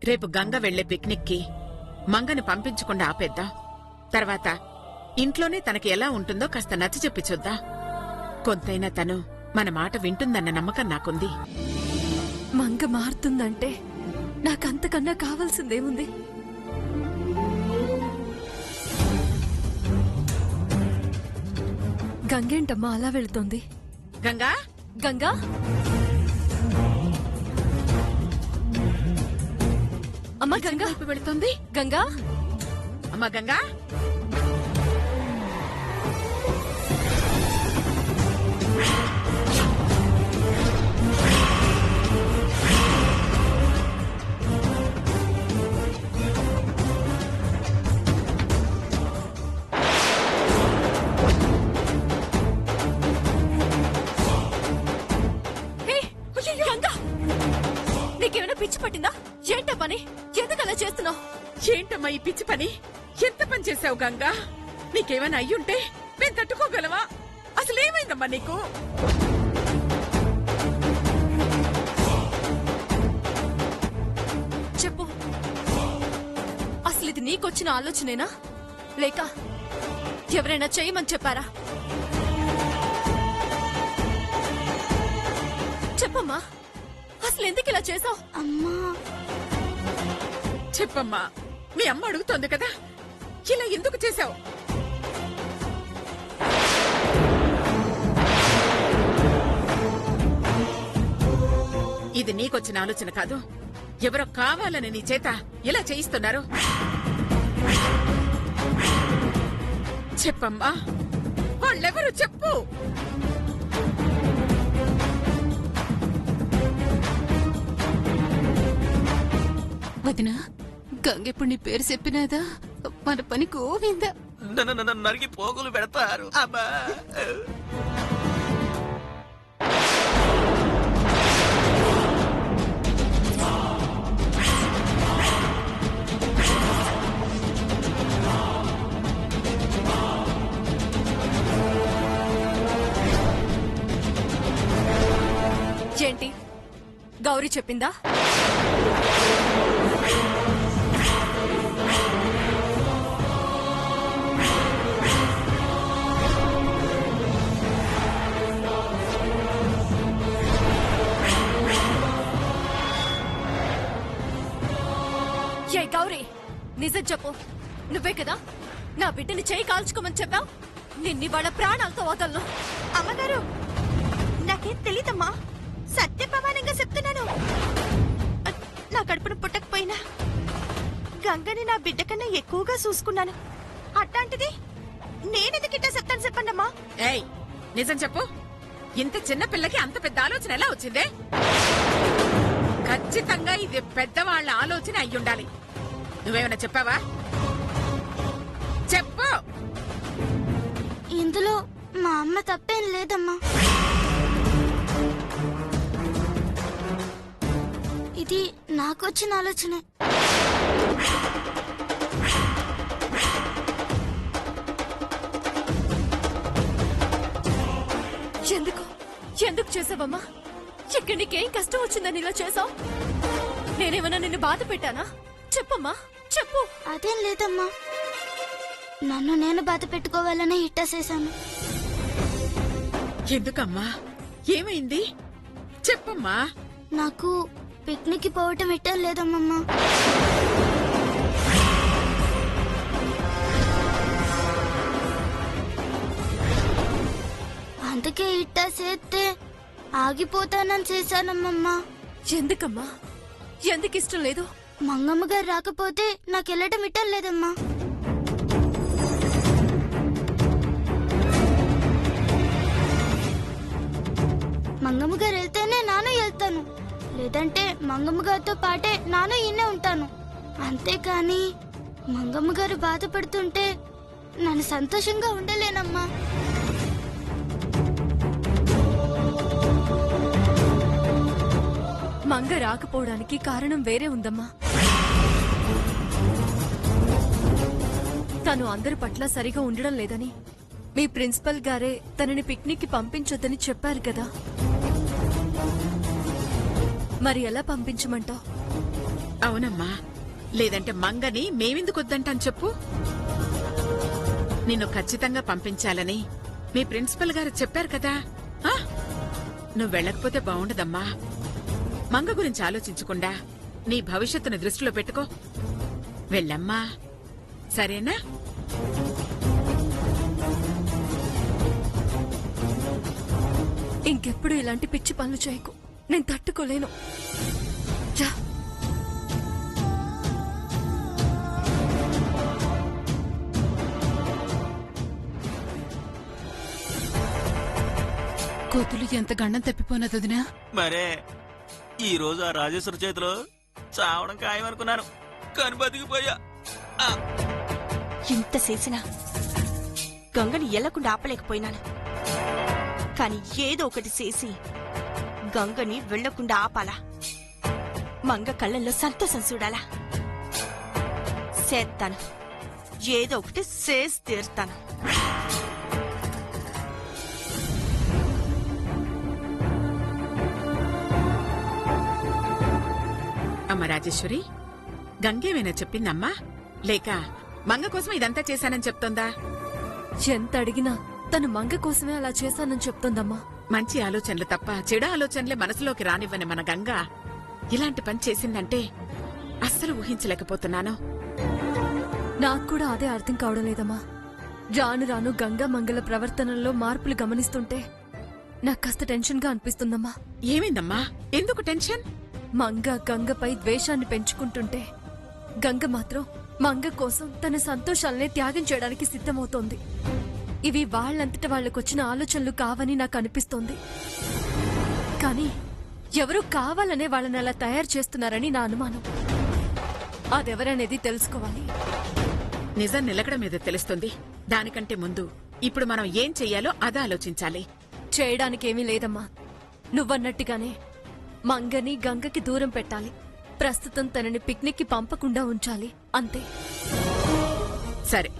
రేపు గంగ వెళ్లే పిక్నిక్కి మంగని పంపించకుండా ఆపేద్దాం. తర్వాత ఇంట్లోనే తనకి ఎలా ఉంటుందో కాస్త నచ్చ చెప్పి చూద్దాం. కొంతైనా తను మన మాట వింటుందన్న నమ్మకం నాకుంది. మంగ మారుతుందంటే నాకంతకన్నా కావాల్సిందేముంది? గంగేంటమ్మా అలా వెళుతోంది? గంగా, గంగా, అమ్మా గంగా వెళుతుంది. గంగా, అమ్మా గంగా, నీకేమైనా పిచ్చి పట్టిందా? ఏంటా పని? ఎందుకలా చేస్తున్నావు? ఏంటమ్మా ఈ పిచ్చి పని? ఎంత పని చేసావు గంగా? నీకేమైనా అయ్యుంటే మేము తట్టుకోగలవా? అసలేమైందమ్మా నీకు? చెప్పు, అసలు ఇది నీకొచ్చిన ఆలోచనేనా లేక ఎవరైనా చేయమని చెప్పారా? చెప్పమ్మా, అసలు ఎందుకు ఇలా చేసావు? అమ్మా, చెప్పమ్మా, మీ అమ్మ అడుగుతోంది కదా, ఇలా ఎందుకు చేశావు? ఇది నీకొచ్చిన ఆలోచన కాదు, ఎవరో కావాలని నీ చేత ఇలా చేయిస్తున్నారు. చెప్పమ్మా, వాళ్ళెవరు చెప్పు. వదినా, గంగెప్పుడు నీ పేరు చెప్పినాదా మన పని గోవిందా. నరికి పోగులు పెడతారు. అబ్బా, ఏంటి గౌరీ చెప్పిందా? ఏ గౌరీ, నిజం చెప్పు, నువ్వే కదా నా బిడ్డని చేయి కాల్చుకోమని చెప్పావు? నిన్ని వాళ్ళ ప్రాణాలతో వదలను. అమ్మగారు, నాకేం తెలీదమ్మా, సత్య ప్రమాణంగా చెప్తున్నాను. నా కడుపును పుట్టకపోయినా గంగని నా బిడ్డ కన్నా ఎక్కువగా చూసుకున్నాను. అట్లాంటిది నేనెందుకిట్టా చెప్తాను చెప్పండమ్మా. ఏయ్, నిజం చెప్పు, ఇంత చిన్న పిల్లకి అంత పెద్ద ఆలోచన ఎలా వచ్చిందే? ఖచ్చితంగా ఇది పెద్దవాళ్ల ఆలోచన అయ్యుండాలి. నువ్వేమైనా చెప్పావా? చెప్పు. ఇందులో మా అమ్మ తప్పేం లేదమ్మా. ఇది నాకొచ్చిన ఆలోచనే. ఎందుకు ఎందుకు చేసావమ్మా? ఇక్కడ నీకేం కష్టం వచ్చిందని ఇలా చేసావు? నేనేమన్నా నిన్ను బాధ పెట్టానా? చెప్పమ్మా, చెప్పు. అదేం లేదమ్మా, నన్ను నేను బాధ పెట్టుకోవాలనే ఇట్టా చేశాను. ఎందుకమ్మా, ఏమైంది? చెప్పమ్మా. నాకు పిక్నిక్ పోవటం ఇట్టం లేదమ్మమ్మా. అందుకే ఇట్టా చేస్తే ఆగిపోతానని చేశానమ్మమ్మా. ఎందుకమ్మా, ఎందుకు ఇష్టం లేదు? మంగమ్మ గారు రాకపోతే నాకు వెళ్ళటం ఇట్టం లేదమ్మా. మంగమ్మ గారు వెళ్తేనే నాను వెళ్తాను, లేదంటే మంగమ్మ గారితో పాటే నాను ఇన్నే ఉంటాను. అంతేకాని మంగమ్మ గారు బాధపడుతుంటే నన్ను సంతోషంగా ఉండలేనమ్మా. మంగ రాకపోవడానికి కారణం వేరే ఉందమ్మా. తను అందరి పట్ల సరిగా ఉండడం లేదని మీ ప్రిన్సిపల్ గారే తనని పిక్నిక్ కి పంపించొద్దని చెప్పారు కదా. మరి ఎలా పంపించమంటావు? అవునమ్మా, లేదంటే మంగని మేమెందుకు వద్దంటాను చెప్పు. నిన్ను ఖచ్చితంగా పంపించాలని మీ ప్రిన్సిపల్ గారు చెప్పారు కదా. ఆ? నువ్వు వెళ్ళకపోతే బావుండదమ్మా. మంగ గురించి ఆలోచించకుండా నీ భవిష్యత్తును దృష్టిలో పెట్టుకో. వెళ్ళమ్మా, సరేనా? ఇంకెప్పుడు ఇలాంటి పిచ్చి పనులు చేయకు, నేను తట్టుకోలేను. రా. కోతులు ఎంత గండం తప్పిపోయినది వదినా. మరే ఈ రోజు ఆ రాజేశ్వర చేతిలో చావడం ఖాయమనుకున్నాను, కానీ బతికిపోయా. ఆ, ఇంత చేసినా గంగని ఎల్లకుండా ఆపలేకపోయినాను. కాని ఏదో ఒకటి చేసి గంగని వెళ్లకుండా ఆపాలా. మంగ కళ్ళల్లో సంతోషం చూడాలా. చేస్తాను, ఏదో ఒకటి చేసి తీరుతాను. అమ్మ రాజేశ్వరి, గంగేమైనా చెప్పిందమ్మా? లేక మంగ కోసం ఇదంతా చేశానని చెప్తోందా? ఎంత అడిగినా తను మంగ కోసమే అలా చేశానని చెప్తోందమ్మా. మంచి ఆలోచనలు తప్ప చెడు ఆలోచనలే మనసులోకి రానివ్వని మన గంగ ఇలాంటి పని చేసిందంటే అస్సలు ఊహించలేకపోతున్నాను. నాకు కూడా అదే అర్థం కావడం లేదమ్మా. రాను రాను గంగా మంగళ ప్రవర్తనలో మార్పులు గమనిస్తుంటే నాకు కాస్త టెన్షన్ గా అనిపిస్తుందమ్మా. ఏమైందమ్మా? ఎందుకు టెన్షన్? మంగ గంగపై ద్వేషాన్ని పెంచుకుంటుంటే గంగ మాత్రం మంగ కోసం తన సంతోషాలనే త్యాగం చేయడానికి సిద్ధమవుతోంది. ఇవి వాళ్ళంతట వాళ్లకొచ్చిన ఆలోచనలు కావని నాకు అనిపిస్తోంది. కానీ ఎవరో కావాలనే వాళ్ళని అలా తయారు చేస్తున్నారని నా అనుమానం. అదెవరనేది తెలుసుకోవాలి. నిజం నిలకడ మీద తెలుస్తుంది. దానికంటే ముందు ఇప్పుడు మనం ఏం చెయ్యాలో అది ఆలోచించాలి. చేయడానికేమీ లేదమ్మా. నువ్వన్నట్టుగానే మంగని గంగకి దూరం పెట్టాలి. ప్రస్తుతం తనని పిక్నిక్ కి పంపకుండా ఉంచాలి, అంతే. సరే,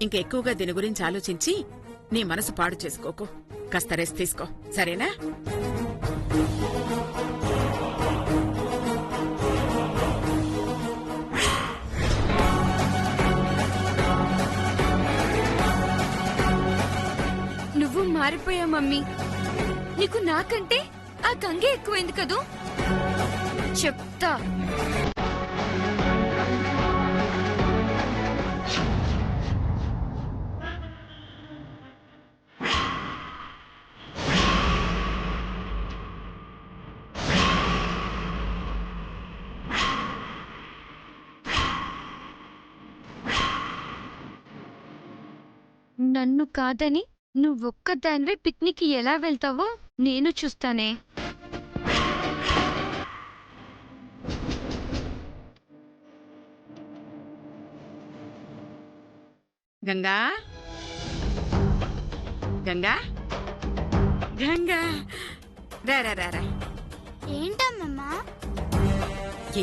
ఇంకెక్కువగా దీని గురించి ఆలోచించి నీ మనసు పాడు చేసుకోకు. కాస్త రెస్ట్ తీసుకో, సరేనా? నువ్వు మారిపోయా మమ్మీ. నీకు నాకంటే ఆ గంగే ఎక్కువైంది కదూ. చెప్తా. నన్ను కాదని నువ్వొక్కదానివే పిక్నిక్ ఎలా వెళ్తావో నేను చూస్తానే. గంగా, గంగా, గంగా, రా రా రా రా. ఏంటమ్మమ్మా?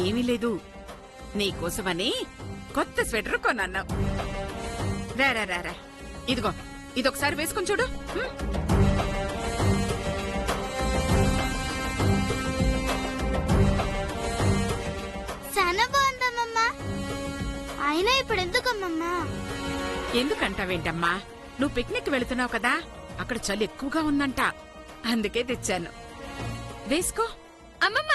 ఏమీ లేదు, నీకోసమని కొత్త స్వెటర్ కొన్నాను. రా రా రా రా. ఇదిగో, ఇదొకసారి వేసుకొని చూడు. చాలా బాగుందమ్మమ్మా. అయినా ఇప్పుడు ఎందుకమ్మమ్మా? ఎందుకంటావేంటమ్మా? నువ్వు పిక్నిక్ వెళుతున్నావు కదా, అక్కడ చలి ఎక్కువగా ఉందంట, అందుకే తెచ్చాను. వేసుకో. అమ్మమ్మ,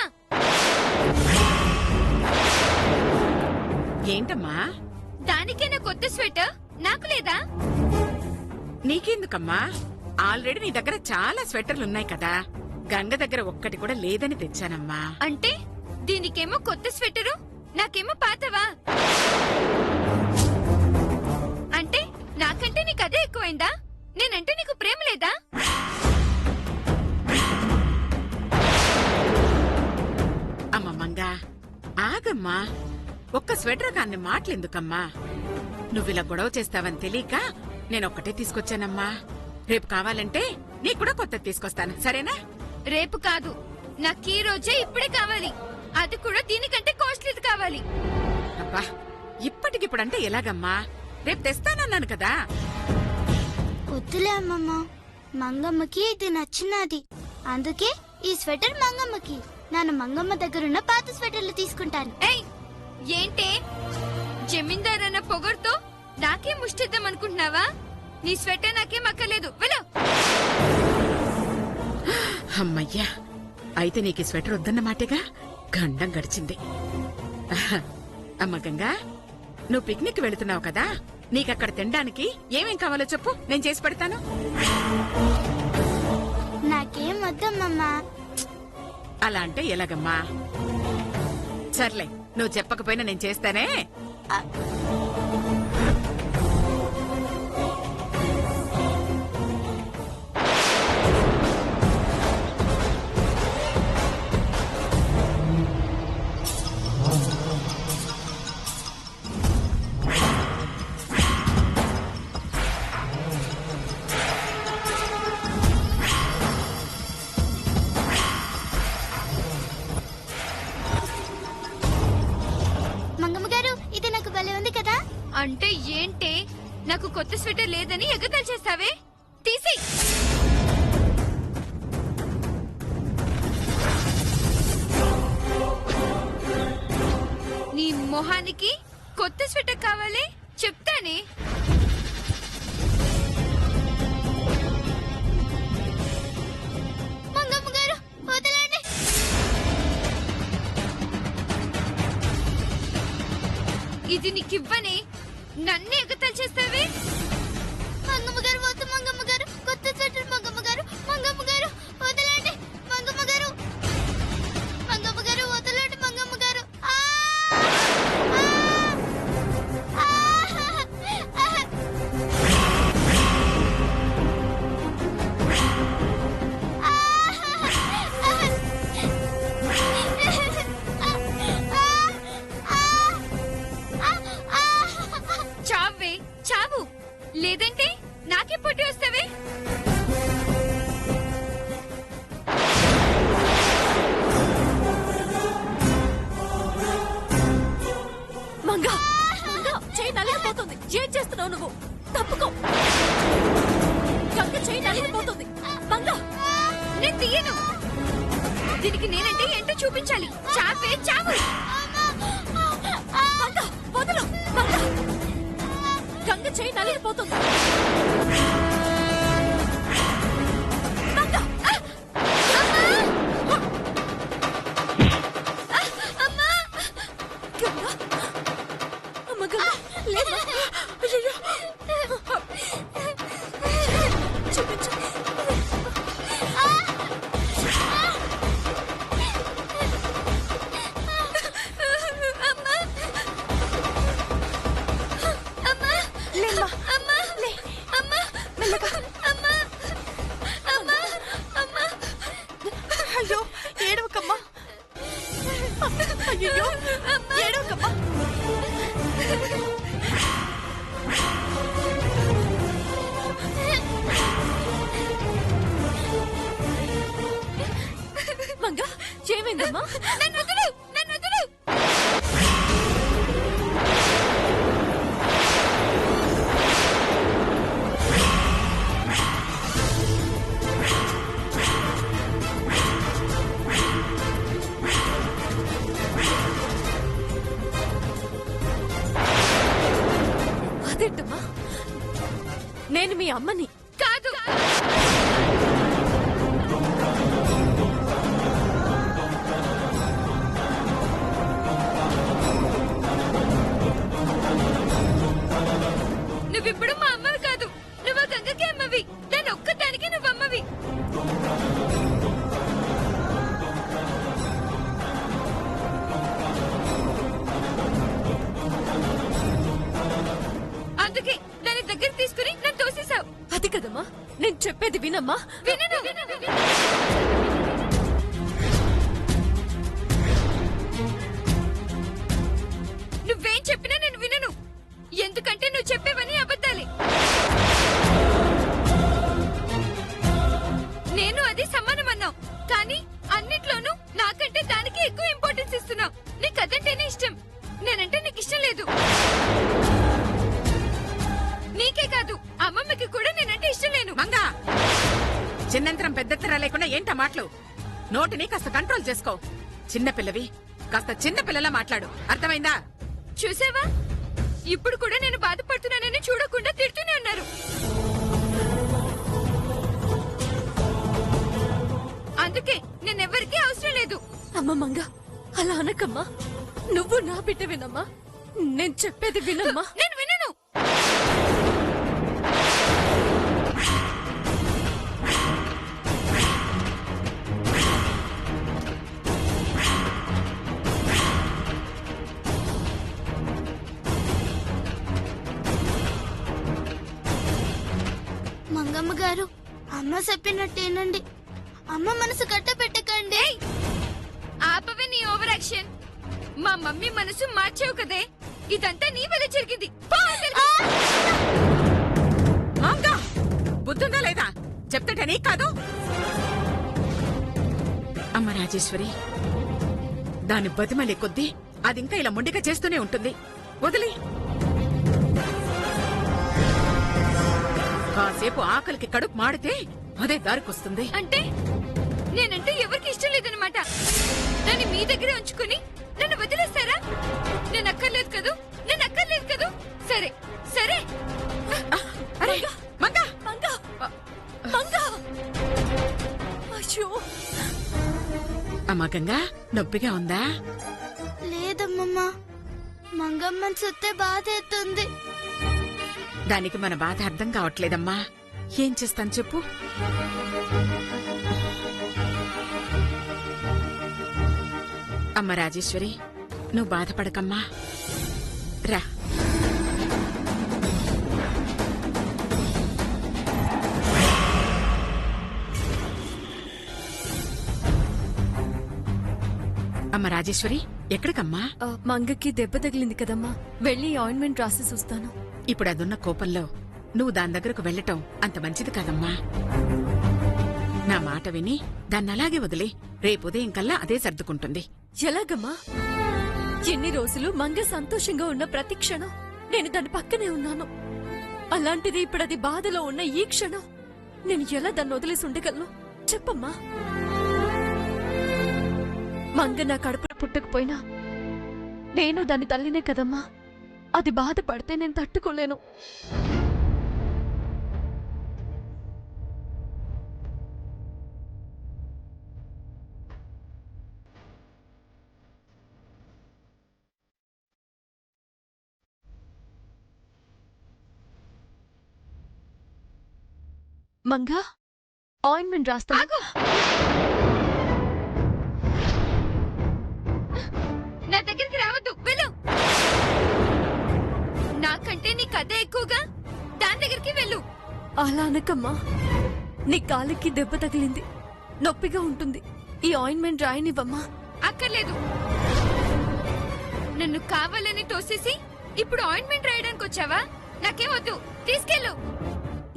ఏంటమ్మా? దానికేనా కొత్త స్వెటర్? నాకు లేదా? నీకెందుకమ్మా? ఆల్రెడీ నీ దగ్గర చాలా స్వెటర్లున్నాయి కదా. గంగ దగ్గర ఒక్కటి కూడా లేదని తెచ్చానమ్మా. అంటే దీనికేమో కొత్త స్వెటరు, నాకేమో పాతవా? అంటే నాకంటే నీకు అదే ఎక్కువైందా? నేనంటే నీకు ప్రేమ లేదా? అమ్మమ్మంగా, ఆగమ్మా. ఒక్క స్వెటర్ కాన్ని మాటలెందుకమ్మా? నువ్విలా గొడవ చేస్తావని తెలియక నేనొక్కటే తీసుకొచ్చానమ్మా. రేపు కావాలంటే నీకు కూడా కొత్తది తీసుకొస్తాను, సరేనా? రేపు కాదు, నాకు ఈ రోజే ఇప్పుడే కావాలి. అది కూడా దీనికంటే కాస్ట్లీది కావాలి. అబ్బా, ఇప్పటికిప్పుడంటే ఎలాగమ్మా? రేపు తెస్తానన్నాను కదా. వద్దులే అమ్మమ్మ, మంగమ్మకి ఇది నచ్చినది. అందుకే ఈ స్వెటర్ మంగమ్మకి. నేను మంగమ్మ దగ్గరున్న పాత స్వెటర్లు తీసుకుంటాను. ఏయ్, ఏంటే జమీందార్ అన్న పొగరుతో నాకే ముష్టిద్దాం అనుకుంటున్నావా? నీ స్వెటర్ నాకేం అక్కర్లేదు, వెళ్ళు. అమ్మయ్యా, అయితే నీకు ఈ స్వెటర్ వద్దన్నమాటేగా. గండం గడిచింది. అమ్మ గంగా, నువ్వు పిక్నిక్ వెళుతున్నావు కదా, నీకక్కడ తినడానికి ఏమేం కావాలో చెప్పు, నేను చేసి పెడతాను. నాకేం వద్దమ్మమ్మా. అలా అంటే ఎలాగమ్మా? సర్లే, నువ్వు చెప్పకపోయినా నేను చేస్తానే. మంగమ్మ గారు, ఇది నాకు భలే ఉంది కదా. అంటే ఏంటే, నాకు కొత్త స్వెటర్ లేదని ఎగతాళి చేస్తావే? తీసి నీ మొహానికి కొత్త స్వెటర్ కావాలి, చెప్తానే. మంగమ్మ గారు, వదలండి. ఇది నీకివ్వనే, నన్ను ఎగతాళి చేస్తావే? మంగమ్మ గారు వద్దు. మంగమ్మ గారు, కొత్త స్వెటర్. మంగమ్మ గారు, మంగమ్మ గారు వదలండి. మంగమ్మ గారు, మంగమ్మ గారు వదలండి. మంగమ్మ గారు. చావే, చావు, లేదంటే నాకే పొట్టి వస్తావే. మంగా, మంగా, చేయి నలిగిపోతుంది. ఏం చేస్తున్నావు నువ్వు? తప్పుకో. గంగ చేయి నలిగిపోతుంది. మంగా, నేను తీయను. దీనికి నేనంటే ఏంటో చూపించాలి. చావే, చావు. మంగా, వదలు. మంగా, గంగ చేయి నలిగిపోతుంది. మంగా, గంగా, అమ్మ గంగా, లేమ్మా. అయ్యయ్యో. చూపించు. అయ్యో, ఏడవకమ్మా. అయ్యో, ఏడవకమ్మా. మంగా, ఏమైందమ్మా? నన్ను వదులు, నన్ను వదులు. అదేంటమ్మా? నేను మీ అమ్మని. కాదు, నువ్విప్పుడు మా అమ్మవి కాదు. నువ్వు ఆ గంగకి అమ్మవి. దాని ఒక్కదానికి నువ్వు అమ్మవి. అందుకే దాని దగ్గర తీసుకుని నన్ను తోసేశావు. అది కదమ్మా, నేను చెప్పేది వినమ్మా. వినను. నువ్వేం చెప్పినా నేను వినను. ఎందుకంటే నువ్వు చెప్పేవని అబద్ధాలే. నేను అది సమానం అన్నావు, కానీ అన్నిట్లోనూ నాకంటే దానికి ఎక్కువ ఇంపార్టెన్స్ ఇస్తున్నావు. నీకు అదంటేనే ఇష్టం, నేనంటే నీకు ఇష్టం లేదు. నీకే కాదు, అమ్మమ్మకి కూడా నేనంటే ఇష్టం లేదు. మంగా, చిన్నంతరం పెద్దతరా లేకుండా ఏంటా మాటలు? నోటిని కాస్త కంట్రోల్ చేసుకో. చిన్నపిల్లవి, కాస్త చిన్న పిల్లలా మాట్లాడు, అర్థమైందా? చూసావా, ఇప్పుడు కూడా నేను బాధపడుతున్నానని చూడకుండా తిడుతూనే ఉన్నారు. అందుకే నేనెవ్వరికీ అవసరం లేదు. అమ్మ మంగ, అలా అనకమ్మా. నువ్వు నా బిడ్డ వినమ్మా. నేను చెప్పేది వినమ్మా. నేను వినను. మంగమ్మ గారు, అమ్మ చెప్పినట్టేనండి. అమ్మ మనసు కట్ట పెట్టకండి. ఆపవే నీ ఓవర్ యాక్షన్. మా మమ్మీ మనసు మార్చావు కదే, ఇదంతా నీ వల్ల జరిగింది. పో అవతలికి. మాంగా, బుద్ధుందా లేదా? చెప్తుంటే నీకు కాదు. అమ్మ రాజేశ్వరి, దాని బతిమలే కొద్దీ అది ఇంకా ఇలా మొండిగా చేస్తూనే ఉంటుంది. వదిలి. కాసేపు ఆకలికి కడుపు మాడితే అదే దారికొస్తుంది. అంటే నేనంటే ఎవరికి ఇష్టం లేదనమాట. నన్ను మీ దగ్గరే ఉంచుకుని నన్ను వదిలేస్తారా? నేను అక్కర్లేదు కదూ, నేను అక్కర్లేదు కదూ. సరే సరే. అరే మంగా, మంగ, మంగ. అయ్యో, అమ్మ గంగా, నొప్పిగా ఉందా? లేదమ్మమ్మ, మంగమ్మని చూస్తే బాధ ఎత్తుంది. దానికి మన బాధ అర్థం కావట్లేదమ్మా. ఏం చేస్తాను చెప్పు? అమ్మ రాజేశ్వరి, నువ్వు బాధపడకమ్మా. రా. అమ్మ రాజేశ్వరి, ఎక్కడికమ్మా? మంగకి దెబ్బ తగిలింది కదమ్మా, వెళ్ళి ఆయింట్మెంట్ రాసి చూస్తాను. ఇప్పుడు అదున్న కోపంలో నువ్వు దాని దగ్గరకు వెళ్ళటం అంత మంచిది కాదమ్మా. నా మాట విని దాన్ని అలాగే వదిలే. రేపు ఉదయం కల్లా అదే సర్దుకుంటుంది. ఎలాగమ్మా? ఎన్ని రోజులు మంగ సంతోషంగా ఉన్న ప్రతి క్షణం నేను దాని పక్కనే ఉన్నాను. అలాంటిది ఇప్పుడు అది బాధలో ఉన్న ఈ క్షణం నేను ఎలా దాన్ని వదిలేసి ఉండగలను చెప్పమ్మా. మంగ నా కడుపున పుట్టకపోయినా నేను దాని తల్లినే కదమ్మా. అది బాధపడితే నేను తట్టుకోలేను. మంగా, ఆయింట్మెంట్ రాస్తా. నా దగ్గరికి రావద్దు, వెళ్ళు. నాకంటే నీ కథ ఎక్కువగా, దాని దగ్గరికి వెళ్ళు. అలా అనకమ్మా. నీ కాలికి దెబ్బ తగిలింది, నొప్పిగా ఉంటుంది. ఈ ఆయింట్మెంట్ రాయనివ్వమ్మా. అక్కర్లేదు. నన్ను కావాలని తోసేసి ఇప్పుడు ఆయింట్మెంట్ రాయడానికి వచ్చావా? నాకేం వద్దు, తీసుకెళ్ళు.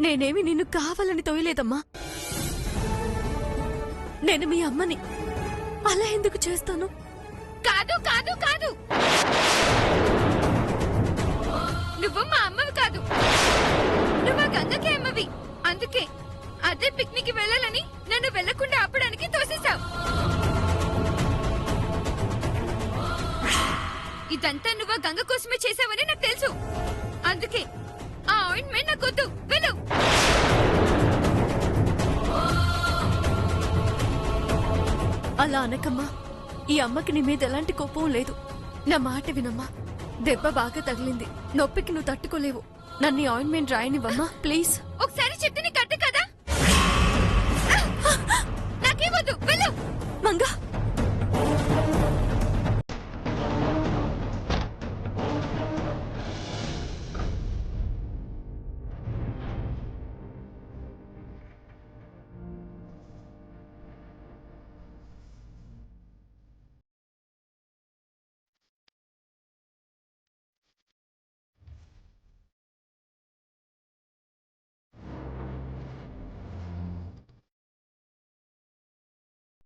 నేనేమి నిన్ను కావాలని తోయలేదమ్మా. నేను మీ అమ్మని. అలా ఎందుకు చేస్తాను? కాదు కాదు కాదు, నువ్వు మా అమ్మవి కాదు, నువ్వు ఆ గంగకి అమ్మవి. అందుకే అదే పిక్నిక్ వెళ్ళాలని నన్ను వెళ్లకుండా ఆపడానికి తోసేశావు. ఇదంతా నువ్వు ఆ గంగ కోసమే చేసావని నాకు తెలుసు. అందుకే ఆ ఆయింట్మెంట్ నాకు వద్దు, వెళ్ళు. అలా అనకమ్మా. ఈ అమ్మకి నీ మీద ఎలాంటి కోపం లేదు. నా మాట వినమ్మా. దెబ్బ బాగా తగిలింది, నొప్పికి నువ్వు తట్టుకోలేవు. నన్ను ఆయింట్మెంట్ రాయనివ్వమ్మా ప్లీజ్. ఒకసారి చెప్తే నీకు అర్థం కదా. నాకేం వద్దు, వెళ్ళు. మంగా,